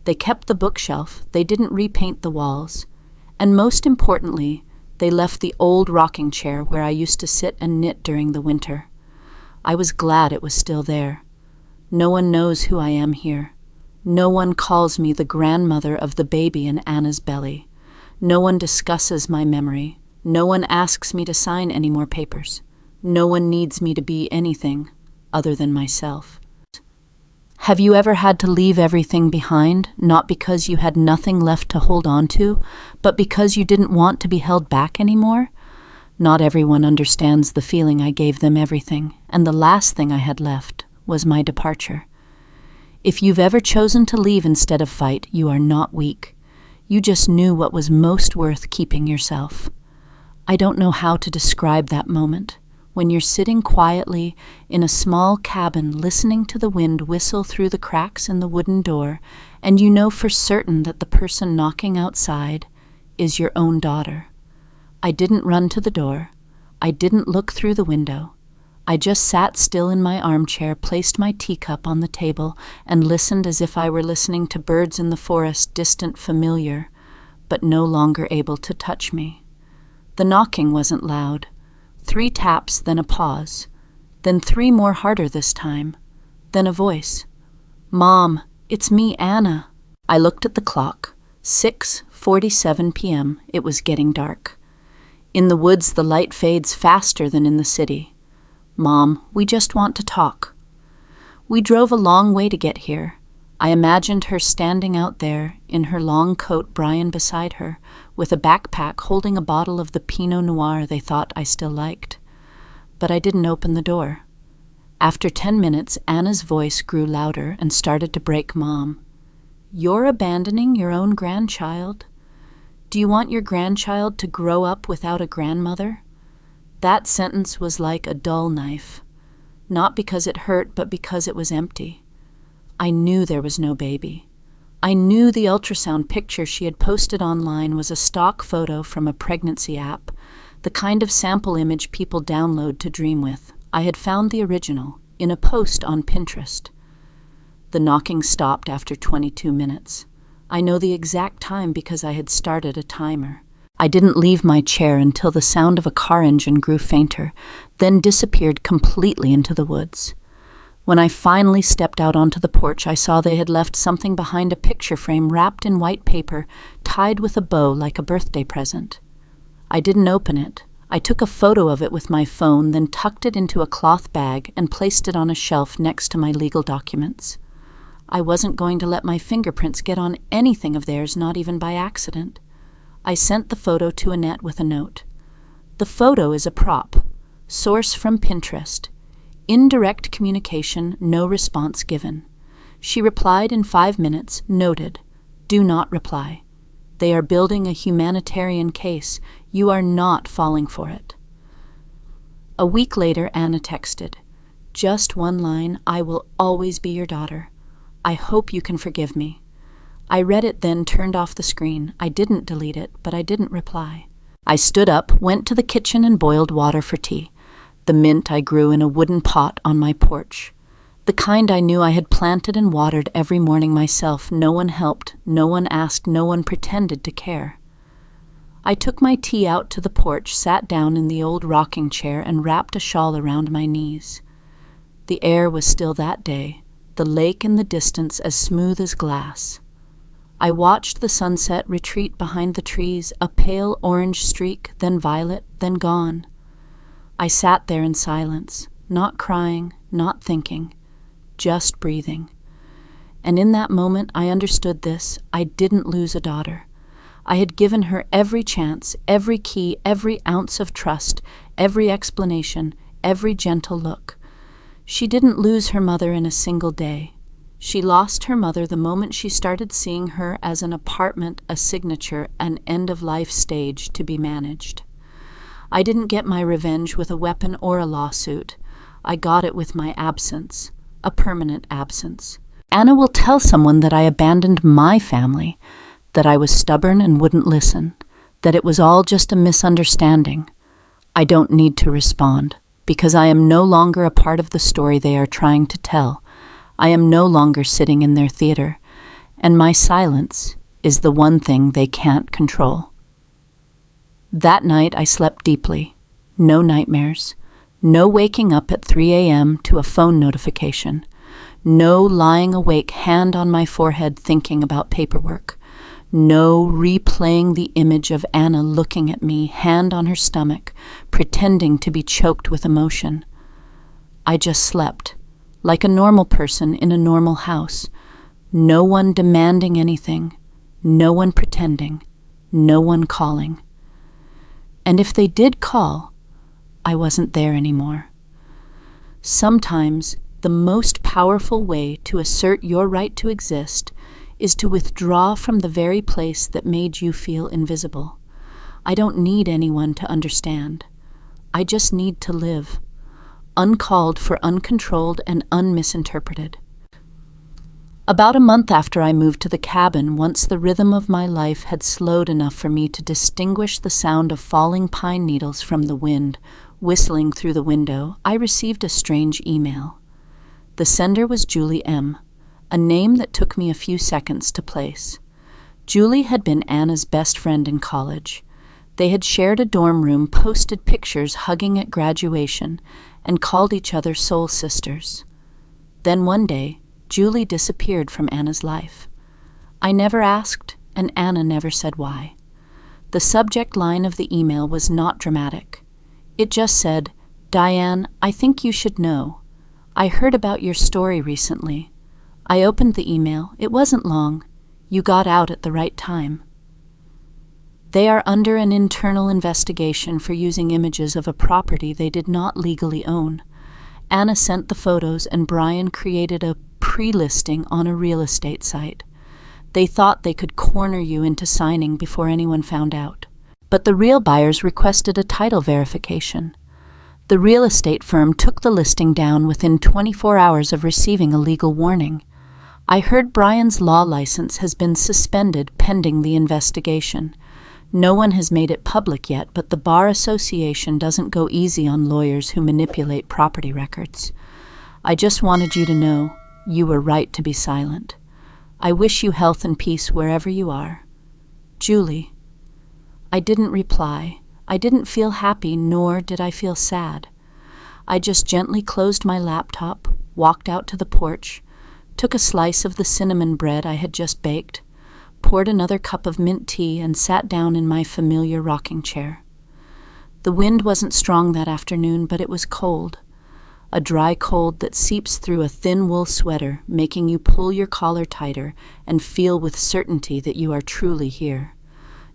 [SPEAKER 1] They kept the bookshelf, they didn't repaint the walls, and most importantly, they left the old rocking chair where I used to sit and knit during the winter. I was glad it was still there. No one knows who I am here. No one calls me the grandmother of the baby in Anna's belly. No one discusses my memory. No one asks me to sign any more papers. No one needs me to be anything other than myself. Have you ever had to leave everything behind, not because you had nothing left to hold on to, but because you didn't want to be held back anymore? Not everyone understands the feeling I gave them everything, and the last thing I had left was my departure. If you've ever chosen to leave instead of fight, you are not weak. You just knew what was most worth keeping yourself. I don't know how to describe that moment, when you're sitting quietly in a small cabin listening to the wind whistle through the cracks in the wooden door, and you know for certain that the person knocking outside is your own daughter. I didn't run to the door. I didn't look through the window. I just sat still in my armchair, placed my teacup on the table, and listened as if I were listening to birds in the forest, distant, familiar, but no longer able to touch me. The knocking wasn't loud. 3 taps, then a pause, then 3 more, harder this time, then a voice. "Mom, it's me, Anna." I looked at the clock. 6:47 p.m. It was getting dark. In the woods, the light fades faster than in the city. "Mom, we just want to talk." We drove a long way to get here. I imagined her standing out there, in her long coat, Brian beside her, with a backpack holding a bottle of the Pinot Noir they thought I still liked. But I didn't open the door. After 10 minutes, Anna's voice grew louder and started to break. "Mom, you're abandoning your own grandchild? Do you want your grandchild to grow up without a grandmother?" That sentence was like a dull knife, not because it hurt, but because it was empty. I knew there was no baby. I knew the ultrasound picture she had posted online was a stock photo from a pregnancy app, the kind of sample image people download to dream with. I had found the original in a post on Pinterest. The knocking stopped after 22 minutes. I know the exact time because I had started a timer. I didn't leave my chair until the sound of a car engine grew fainter, then disappeared completely into the woods. When I finally stepped out onto the porch, I saw they had left something behind a picture frame wrapped in white paper, tied with a bow like a birthday present. I didn't open it. I took a photo of it with my phone, then tucked it into a cloth bag and placed it on a shelf next to my legal documents. I wasn't going to let my fingerprints get on anything of theirs, not even by accident. I sent the photo to Annette with a note. "The photo is a prop. Source from Pinterest. Indirect communication, no response given. She replied in 5 minutes, noted. Do not reply. They are building a humanitarian case. You are not falling for it. A week later, Anna texted. Just one line, I will always be your daughter. I hope you can forgive me. I read it, then turned off the screen. I didn't delete it, but I didn't reply. I stood up, went to the kitchen and boiled water for tea. The mint I grew in a wooden pot on my porch. The kind I knew I had planted and watered every morning myself. No one helped, no one asked, no one pretended to care. I took my tea out to the porch, sat down in the old rocking chair, and wrapped a shawl around my knees. The air was still that day, the lake in the distance as smooth as glass. I watched the sunset retreat behind the trees, a pale orange streak, then violet, then gone. I sat there in silence, not crying, not thinking, just breathing. And in that moment I understood this. I didn't lose a daughter. I had given her every chance, every key, every ounce of trust, every explanation, every gentle look. She didn't lose her mother in a single day. She lost her mother the moment she started seeing her as an apartment, a signature, an end-of-life stage to be managed. I didn't get my revenge with a weapon or a lawsuit. I got it with my absence, a permanent absence. Anna will tell someone that I abandoned my family, that I was stubborn and wouldn't listen, that it was all just a misunderstanding. I don't need to respond, because I am no longer a part of the story they are trying to tell. I am no longer sitting in their theater, and my silence is the one thing they can't control. That night I slept deeply. No nightmares. No waking up at 3 a.m. to a phone notification. No lying awake, hand on my forehead, thinking about paperwork. No replaying the image of Anna looking at me, hand on her stomach, pretending to be choked with emotion. I just slept, like a normal person in a normal house. No one demanding anything, no one pretending, no one calling. And if they did call, I wasn't there anymore. Sometimes the most powerful way to assert your right to exist is to withdraw from the very place that made you feel invisible. I don't need anyone to understand. I just need to live, uncalled for, uncontrolled, and unmisinterpreted. About a month after I moved to the cabin, once the rhythm of my life had slowed enough for me to distinguish the sound of falling pine needles from the wind whistling through the window, I received a strange email. The sender was Julie M., a name that took me a few seconds to place. Julie had been Anna's best friend in college. They had shared a dorm room, posted pictures hugging at graduation, and called each other soul sisters. Then one day, Julie disappeared from Anna's life. I never asked, and Anna never said why. The subject line of the email was not dramatic. It just said, "Diane, I think you should know. I heard about your story recently." I opened the email. It wasn't long. You got out at the right time. They are under an internal investigation for using images of a property they did not legally own. Anna sent the photos, and Brian created a pre-listing on a real estate site. They thought they could corner you into signing before anyone found out. But the real buyers requested a title verification. The real estate firm took the listing down within 24 hours of receiving a legal warning. I heard Brian's law license has been suspended pending the investigation. No one has made it public yet, but the Bar Association doesn't go easy on lawyers who manipulate property records. I just wanted you to know you were right to be silent. I wish you health and peace wherever you are. Julie. I didn't reply. I didn't feel happy, nor did I feel sad. I just gently closed my laptop, walked out to the porch, took a slice of the cinnamon bread I had just baked, poured another cup of mint tea, and sat down in my familiar rocking chair. The wind wasn't strong that afternoon, but it was cold. A dry cold that seeps through a thin wool sweater, making you pull your collar tighter and feel with certainty that you are truly here.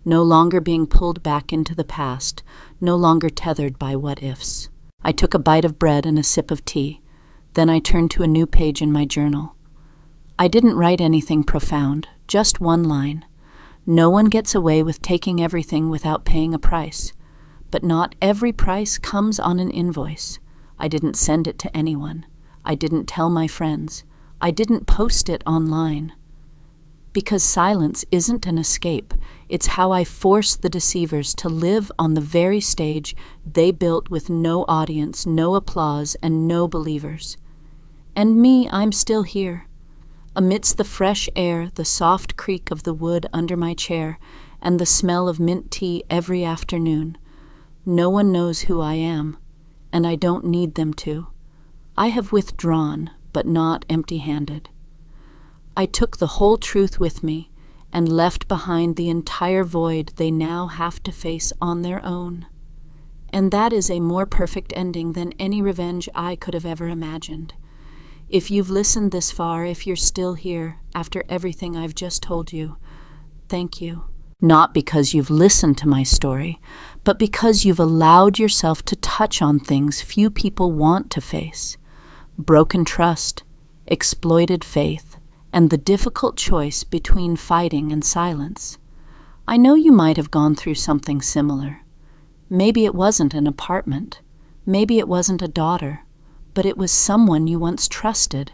[SPEAKER 1] No longer being pulled back into the past, no longer tethered by what-ifs. I took a bite of bread and a sip of tea. Then I turned to a new page in my journal. I didn't write anything profound, just one line. No one gets away with taking everything without paying a price. But not every price comes on an invoice. I didn't send it to anyone. I didn't tell my friends. I didn't post it online. Because silence isn't an escape. It's how I force the deceivers to live on the very stage they built with no audience, no applause, and no believers. And me, I'm still here. Amidst the fresh air, the soft creak of the wood under my chair, and the smell of mint tea every afternoon. No one knows who I am, and I don't need them to. I have withdrawn, but not empty-handed. I took the whole truth with me and left behind the entire void they now have to face on their own. And that is a more perfect ending than any revenge I could have ever imagined. If you've listened this far, if you're still here after everything I've just told you, thank you. Not because you've listened to my story, but because you've allowed yourself to touch on things few people want to face. Broken trust, exploited faith, and the difficult choice between fighting and silence. I know you might have gone through something similar. Maybe it wasn't an apartment. Maybe it wasn't a daughter. But it was someone you once trusted,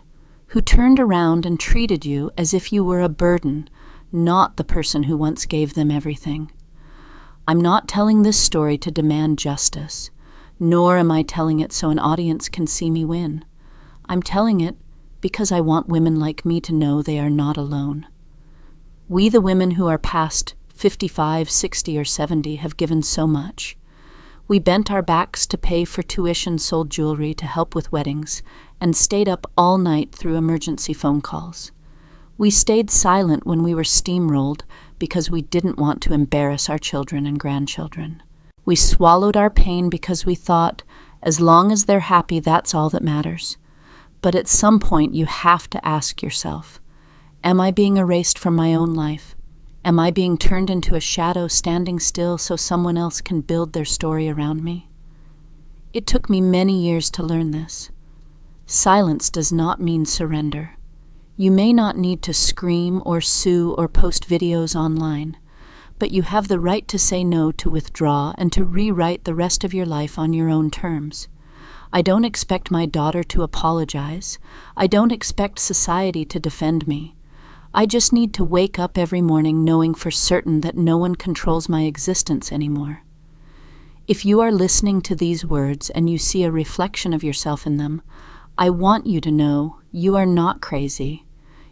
[SPEAKER 1] who turned around and treated you as if you were a burden, not the person who once gave them everything. I'm not telling this story to demand justice, nor am I telling it so an audience can see me win. I'm telling it because I want women like me to know they are not alone. We, the women who are past 55, 60, or 70, have given so much. We bent our backs to pay for tuition, sold jewelry to help with weddings, and stayed up all night through emergency phone calls. We stayed silent when we were steamrolled because we didn't want to embarrass our children and grandchildren. We swallowed our pain because we thought, as long as they're happy, that's all that matters. But at some point you have to ask yourself, am I being erased from my own life? Am I being turned into a shadow standing still so someone else can build their story around me? It took me many years to learn this. Silence does not mean surrender. You may not need to scream or sue or post videos online, but you have the right to say no, to withdraw, and to rewrite the rest of your life on your own terms. I don't expect my daughter to apologize. I don't expect society to defend me. I just need to wake up every morning knowing for certain that no one controls my existence anymore. If you are listening to these words and you see a reflection of yourself in them, I want you to know you are not crazy.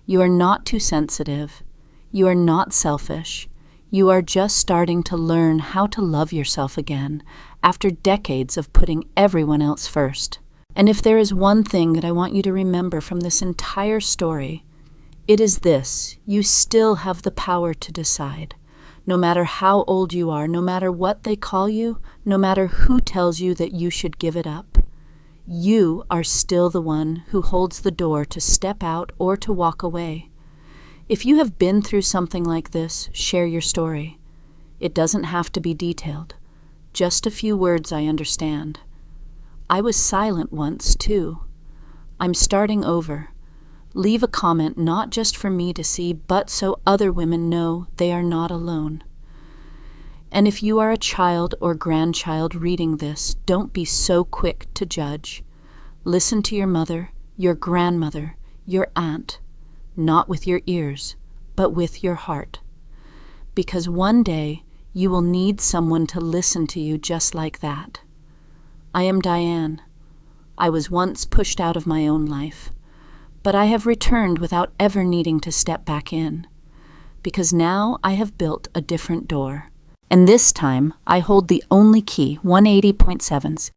[SPEAKER 1] You are not too sensitive. You are not selfish. You are just starting to learn how to love yourself again after decades of putting everyone else first. And if there is one thing that I want you to remember from this entire story, it is this: you still have the power to decide. No matter how old you are, no matter what they call you, no matter who tells you that you should give it up, you are still the one who holds the door to step out or to walk away. If you have been through something like this, share your story. It doesn't have to be detailed. Just a few words I understand. I was silent once, too. I'm starting over. Leave a comment not just for me to see, but so other women know they are not alone. And if you are a child or grandchild reading this, don't be so quick to judge. Listen to your mother, your grandmother, your aunt, not with your ears, but with your heart. Because one day you will need someone to listen to you just like that. I am Diane. I was once pushed out of my own life, but I have returned without ever needing to step back in, because now I have built a different door. And this time I hold the only key, 180.7's.